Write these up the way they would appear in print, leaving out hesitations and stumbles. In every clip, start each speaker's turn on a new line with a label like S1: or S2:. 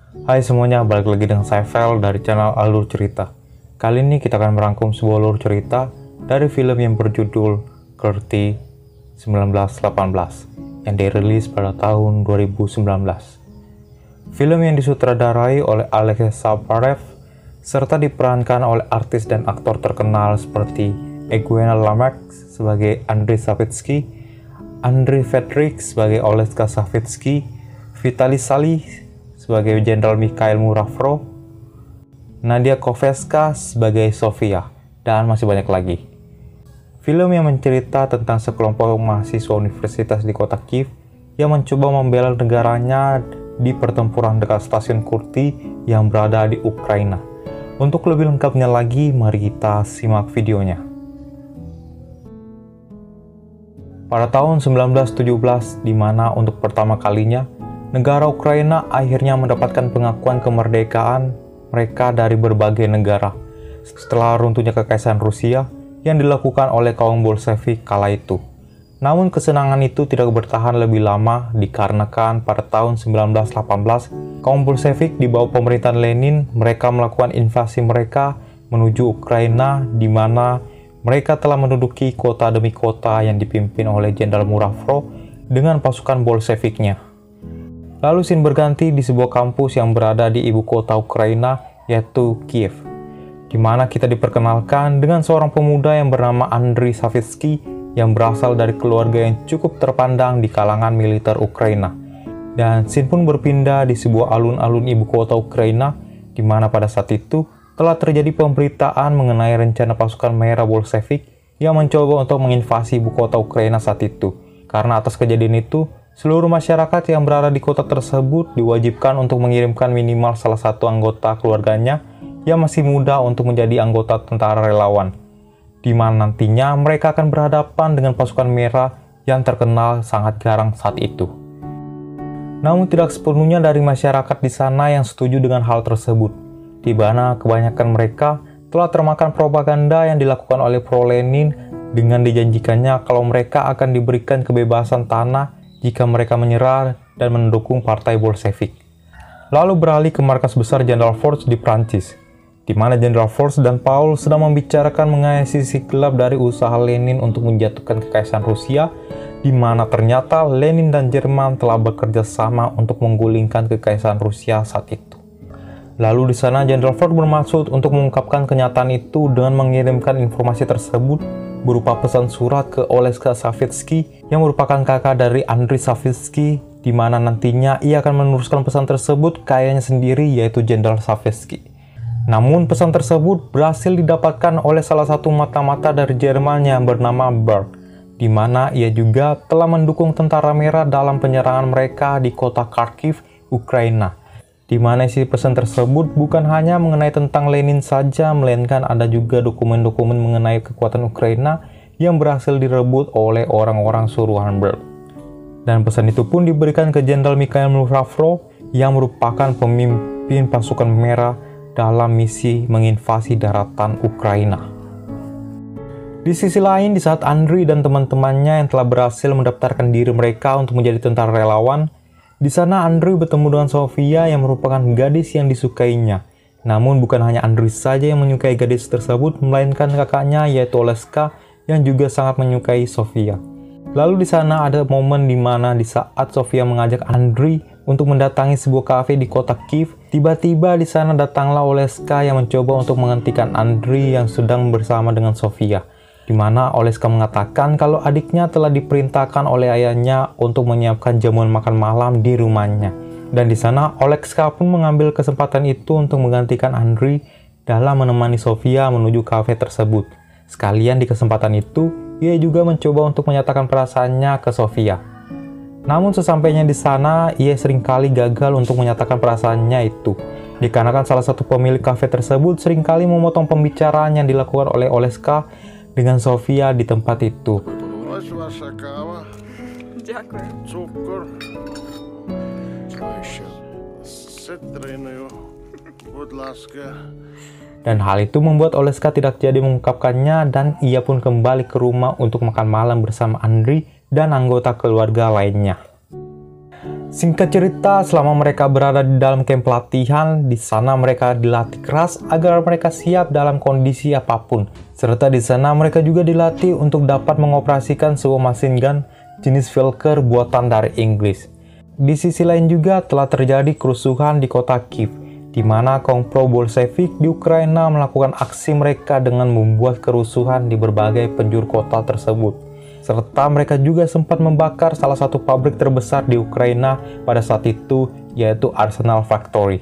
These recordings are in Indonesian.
S1: Hai semuanya, balik lagi dengan saya Vel dari channel Alur Cerita. Kali ini kita akan merangkum sebuah alur cerita dari film yang berjudul Curti 1918 yang dirilis pada tahun 2019. Film yang disutradarai oleh Alexei Safarev serta diperankan oleh artis dan aktor terkenal seperti Egwene Lamek sebagai Andrei Savitsky, Andrei Fedrik sebagai Oleska Savitsky, Vitaly Salih sebagai Jenderal Mikhail Murafro, Nadia Koveska sebagai Sofia, dan masih banyak lagi. Film yang mencerita tentang sekelompok mahasiswa universitas di kota Kiev yang mencoba membela negaranya di pertempuran dekat stasiun Kurty yang berada di Ukraina. Untuk lebih lengkapnya lagi, mari kita simak videonya. Pada tahun 1917, di mana untuk pertama kalinya negara Ukraina akhirnya mendapatkan pengakuan kemerdekaan mereka dari berbagai negara setelah runtuhnya kekaisaran Rusia yang dilakukan oleh kaum Bolshevik kala itu. Namun kesenangan itu tidak bertahan lebih lama dikarenakan pada tahun 1918 kaum Bolshevik di bawah pemerintahan Lenin mereka melakukan invasi mereka menuju Ukraina, di mana mereka telah menduduki kota demi kota yang dipimpin oleh Jenderal Murafro dengan pasukan Bolsheviknya. Lalu scene berganti di sebuah kampus yang berada di ibu kota Ukraina, yaitu Kiev, di mana kita diperkenalkan dengan seorang pemuda yang bernama Andrei Savitsky yang berasal dari keluarga yang cukup terpandang di kalangan militer Ukraina. Dan scene pun berpindah di sebuah alun-alun ibu kota Ukraina, di mana pada saat itu telah terjadi pemberitaan mengenai rencana pasukan merah Bolshevik yang mencoba untuk menginvasi ibu kota Ukraina saat itu. Karena atas kejadian itu, seluruh masyarakat yang berada di kota tersebut diwajibkan untuk mengirimkan minimal salah satu anggota keluarganya yang masih muda untuk menjadi anggota tentara relawan, di mana nantinya mereka akan berhadapan dengan pasukan merah yang terkenal sangat garang saat itu. Namun tidak sepenuhnya dari masyarakat di sana yang setuju dengan hal tersebut, di mana kebanyakan mereka telah termakan propaganda yang dilakukan oleh pro-Lenin dengan dijanjikannya kalau mereka akan diberikan kebebasan tanah jika mereka menyerah dan mendukung partai Bolshevik. Lalu beralih ke markas besar Jenderal Force di Prancis, di mana Jenderal Force dan Paul sedang membicarakan mengenai sisi gelap dari usaha Lenin untuk menjatuhkan kekaisaran Rusia, di mana ternyata Lenin dan Jerman telah bekerja sama untuk menggulingkan kekaisaran Rusia saat itu. Lalu di sana Jenderal Force bermaksud untuk mengungkapkan kenyataan itu dengan mengirimkan informasi tersebut berupa pesan surat ke Oleska Savitsky yang merupakan kakak dari Andrei Savitsky, di mana nantinya ia akan meneruskan pesan tersebut ke ayahnya sendiri, yaitu Jenderal Savitsky. Namun pesan tersebut berhasil didapatkan oleh salah satu mata-mata dari Jerman yang bernama Berg, di mana ia juga telah mendukung tentara merah dalam penyerangan mereka di kota Kharkiv, Ukraina. Di mana isi pesan tersebut bukan hanya mengenai tentang Lenin saja, melainkan ada juga dokumen-dokumen mengenai kekuatan Ukraina yang berhasil direbut oleh orang-orang suruhan Berg. Dan pesan itu pun diberikan ke Jenderal Mikhail Murafro yang merupakan pemimpin pasukan merah dalam misi menginvasi daratan Ukraina. Di sisi lain, di saat Andrei dan teman-temannya yang telah berhasil mendaftarkan diri mereka untuk menjadi tentara relawan, di sana Andrei bertemu dengan Sofia yang merupakan gadis yang disukainya. Namun bukan hanya Andrei saja yang menyukai gadis tersebut, melainkan kakaknya yaitu Oleska yang juga sangat menyukai Sofia. Lalu di sana ada momen di mana di saat Sofia mengajak Andrei untuk mendatangi sebuah kafe di kota Kiev, tiba-tiba di sana datanglah Oleska yang mencoba untuk menghentikan Andrei yang sedang bersama dengan Sofia. Di mana Oleska mengatakan kalau adiknya telah diperintahkan oleh ayahnya untuk menyiapkan jamuan makan malam di rumahnya. Dan di sana Oleska pun mengambil kesempatan itu untuk menggantikan Andrei dalam menemani Sofia menuju kafe tersebut. Sekalian di kesempatan itu, ia juga mencoba untuk menyatakan perasaannya ke Sofia. Namun sesampainya di sana, ia seringkali gagal untuk menyatakan perasaannya itu, dikarenakan salah satu pemilik kafe tersebut seringkali memotong pembicaraan yang dilakukan oleh Oleska dengan Sofia di tempat itu. Dan hal itu membuat Oleska tidak jadi mengungkapkannya dan ia pun kembali ke rumah untuk makan malam bersama Andrei dan anggota keluarga lainnya. Singkat cerita, selama mereka berada di dalam kamp pelatihan, di sana mereka dilatih keras agar mereka siap dalam kondisi apapun. Serta di sana mereka juga dilatih untuk dapat mengoperasikan sebuah machine gun jenis Valkyr buatan dari Inggris. Di sisi lain juga telah terjadi kerusuhan di kota Kiev, di mana kaum pro-Bolshevik di Ukraina melakukan aksi mereka dengan membuat kerusuhan di berbagai penjuru kota tersebut. Serta mereka juga sempat membakar salah satu pabrik terbesar di Ukraina pada saat itu, yaitu Arsenal Factory.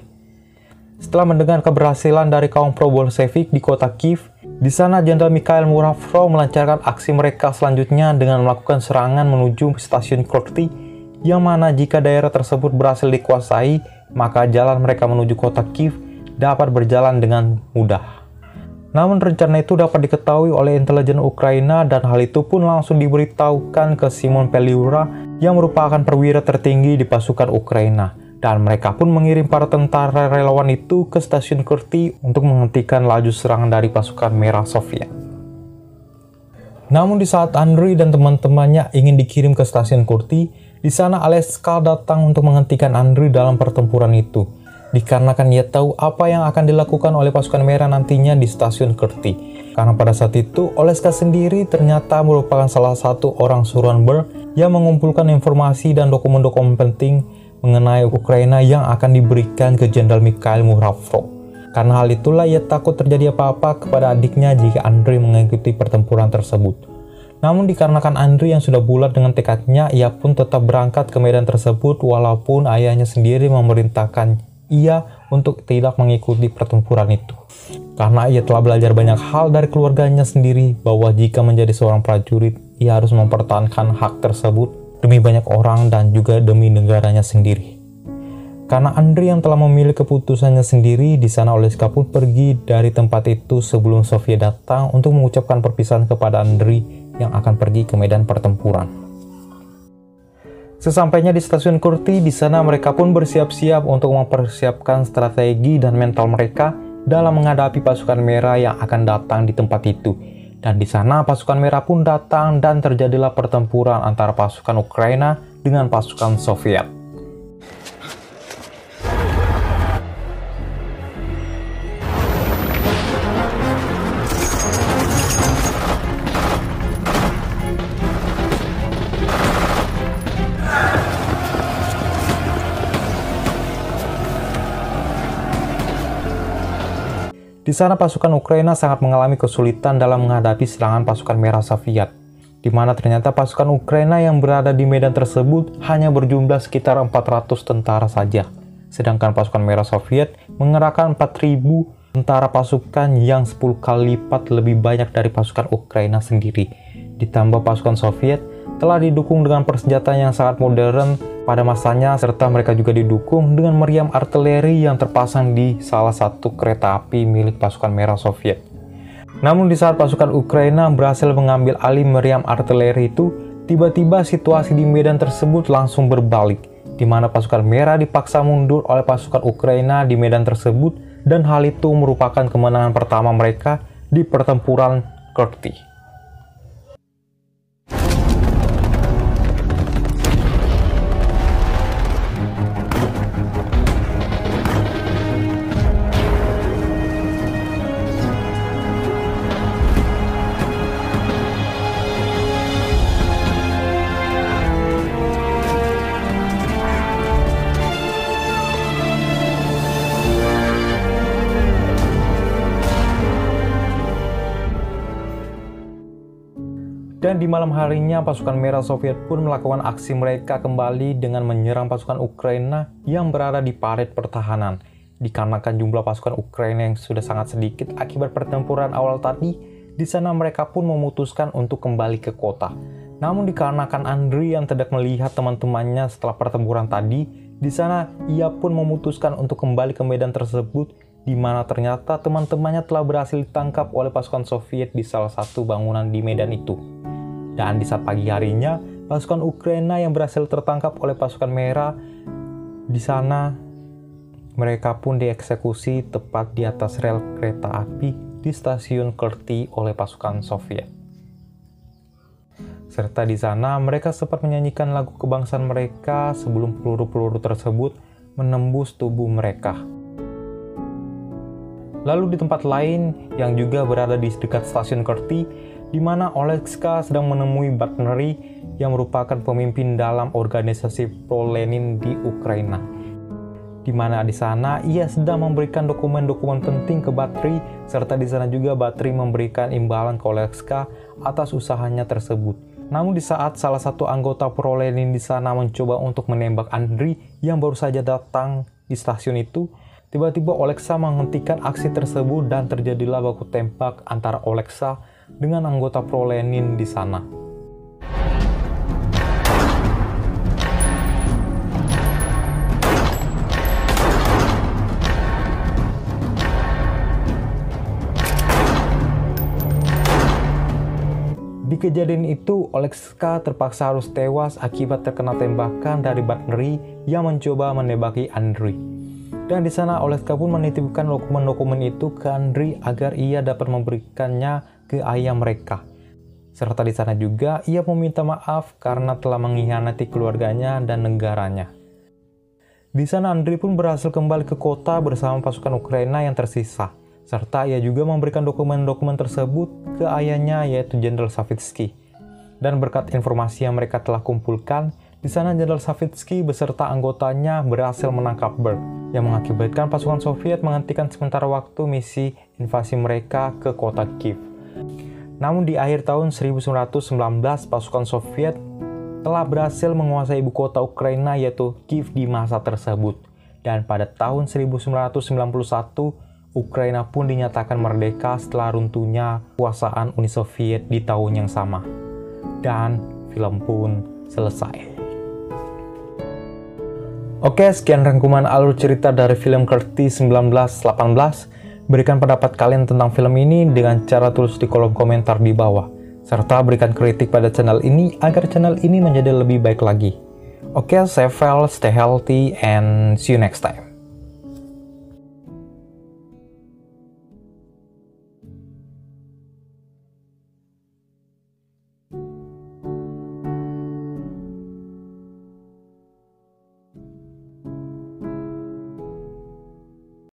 S1: Setelah mendengar keberhasilan dari kaum pro-Bolshevik di kota Kiev, di sana Jenderal Mikhail Murashov melancarkan aksi mereka selanjutnya dengan melakukan serangan menuju stasiun Kurty, yang mana jika daerah tersebut berhasil dikuasai, maka jalan mereka menuju kota Kiev dapat berjalan dengan mudah. Namun rencana itu dapat diketahui oleh intelijen Ukraina dan hal itu pun langsung diberitahukan ke Simon Peliura yang merupakan perwira tertinggi di pasukan Ukraina. Dan mereka pun mengirim para tentara relawan itu ke stasiun Kurty untuk menghentikan laju serangan dari pasukan Merah Soviet. Namun di saat Andriy dan teman-temannya ingin dikirim ke stasiun Kurty, di sana Aleska datang untuk menghentikan Andriy dalam pertempuran itu. Dikarenakan ia tahu apa yang akan dilakukan oleh pasukan merah nantinya di stasiun Kurty. Karena pada saat itu, Oleska sendiri ternyata merupakan salah satu orang suruhan Berg yang mengumpulkan informasi dan dokumen-dokumen penting mengenai Ukraina yang akan diberikan ke Jenderal Mikhail Murashov. Karena hal itulah ia takut terjadi apa-apa kepada adiknya jika Andriy mengikuti pertempuran tersebut. Namun dikarenakan Andriy yang sudah bulat dengan tekadnya, ia pun tetap berangkat ke medan tersebut walaupun ayahnya sendiri memerintahkan ia untuk tidak mengikuti pertempuran itu. Karena ia telah belajar banyak hal dari keluarganya sendiri bahwa jika menjadi seorang prajurit, ia harus mempertahankan hak tersebut demi banyak orang dan juga demi negaranya sendiri. Karena Andriy yang telah memilih keputusannya sendiri, di sana Oleska pun pergi dari tempat itu sebelum Soviet datang untuk mengucapkan perpisahan kepada Andriy yang akan pergi ke medan pertempuran. Sesampainya di stasiun Kurty, di sana mereka pun bersiap-siap untuk mempersiapkan strategi dan mental mereka dalam menghadapi pasukan merah yang akan datang di tempat itu. Dan di sana pasukan merah pun datang dan terjadilah pertempuran antara pasukan Ukraina dengan pasukan Soviet. Di sana pasukan Ukraina sangat mengalami kesulitan dalam menghadapi serangan pasukan merah Soviet, di mana ternyata pasukan Ukraina yang berada di medan tersebut hanya berjumlah sekitar 400 tentara saja, sedangkan pasukan merah Soviet mengerahkan 4.000 tentara pasukan yang 10 kali lipat lebih banyak dari pasukan Ukraina sendiri. Ditambah pasukan Soviet telah didukung dengan persenjataan yang sangat modern pada masanya, serta mereka juga didukung dengan meriam artileri yang terpasang di salah satu kereta api milik pasukan merah Soviet. Namun di saat pasukan Ukraina berhasil mengambil alih meriam artileri itu, tiba-tiba situasi di medan tersebut langsung berbalik, di mana pasukan merah dipaksa mundur oleh pasukan Ukraina di medan tersebut, dan hal itu merupakan kemenangan pertama mereka di pertempuran Kurty. Dan di malam harinya, pasukan merah Soviet pun melakukan aksi mereka kembali dengan menyerang pasukan Ukraina yang berada di parit pertahanan. Dikarenakan jumlah pasukan Ukraina yang sudah sangat sedikit akibat pertempuran awal tadi, di sana mereka pun memutuskan untuk kembali ke kota. Namun dikarenakan Andriy yang tidak melihat teman-temannya setelah pertempuran tadi, di sana ia pun memutuskan untuk kembali ke medan tersebut, di mana ternyata teman-temannya telah berhasil ditangkap oleh pasukan Soviet di salah satu bangunan di medan itu. Dan di saat pagi harinya, pasukan Ukraina yang berhasil tertangkap oleh pasukan merah, di sana mereka pun dieksekusi tepat di atas rel kereta api di stasiun Kurty oleh pasukan Soviet. Serta di sana mereka sempat menyanyikan lagu kebangsaan mereka sebelum peluru-peluru tersebut menembus tubuh mereka. Lalu di tempat lain yang juga berada di dekat stasiun Kerty, di mana Olekska sedang menemui Batnery yang merupakan pemimpin dalam organisasi Pro-Lenin di Ukraina. Di mana di sana ia sedang memberikan dokumen-dokumen penting ke Batnery, serta di sana juga Batnery memberikan imbalan ke Olekska atas usahanya tersebut. Namun di saat salah satu anggota Pro-Lenin di sana mencoba untuk menembak Andriy yang baru saja datang di stasiun itu, tiba-tiba Oleksa menghentikan aksi tersebut dan terjadilah baku tembak antara Oleksa dengan anggota Pro-Lenin di sana. Di kejadian itu, Olekska terpaksa harus tewas akibat terkena tembakan dari Batnery yang mencoba menembaki Andriy. Dan di sana Olekska pun menitipkan dokumen-dokumen itu ke Andriy agar ia dapat memberikannya ke ayah mereka. Serta di sana juga ia meminta maaf karena telah mengkhianati keluarganya dan negaranya. Di sana Andriy pun berhasil kembali ke kota bersama pasukan Ukraina yang tersisa. Serta ia juga memberikan dokumen-dokumen tersebut ke ayahnya yaitu Jenderal Savitsky. Dan berkat informasi yang mereka telah kumpulkan, di sana Jenderal Savitsky beserta anggotanya berhasil menangkap Berg, yang mengakibatkan pasukan Soviet menghentikan sementara waktu misi invasi mereka ke kota Kiev. Namun di akhir tahun 1919, pasukan Soviet telah berhasil menguasai ibu kota Ukraina yaitu Kiev di masa tersebut. Dan pada tahun 1991, Ukraina pun dinyatakan merdeka setelah runtuhnya kekuasaan Uni Soviet di tahun yang sama. Dan film pun selesai. Oke, sekian rangkuman alur cerita dari film Kerty 1918. Berikan pendapat kalian tentang film ini dengan cara tulis di kolom komentar di bawah. Serta berikan kritik pada channel ini agar channel ini menjadi lebih baik lagi. Oke, stay well, stay healthy, and see you next time.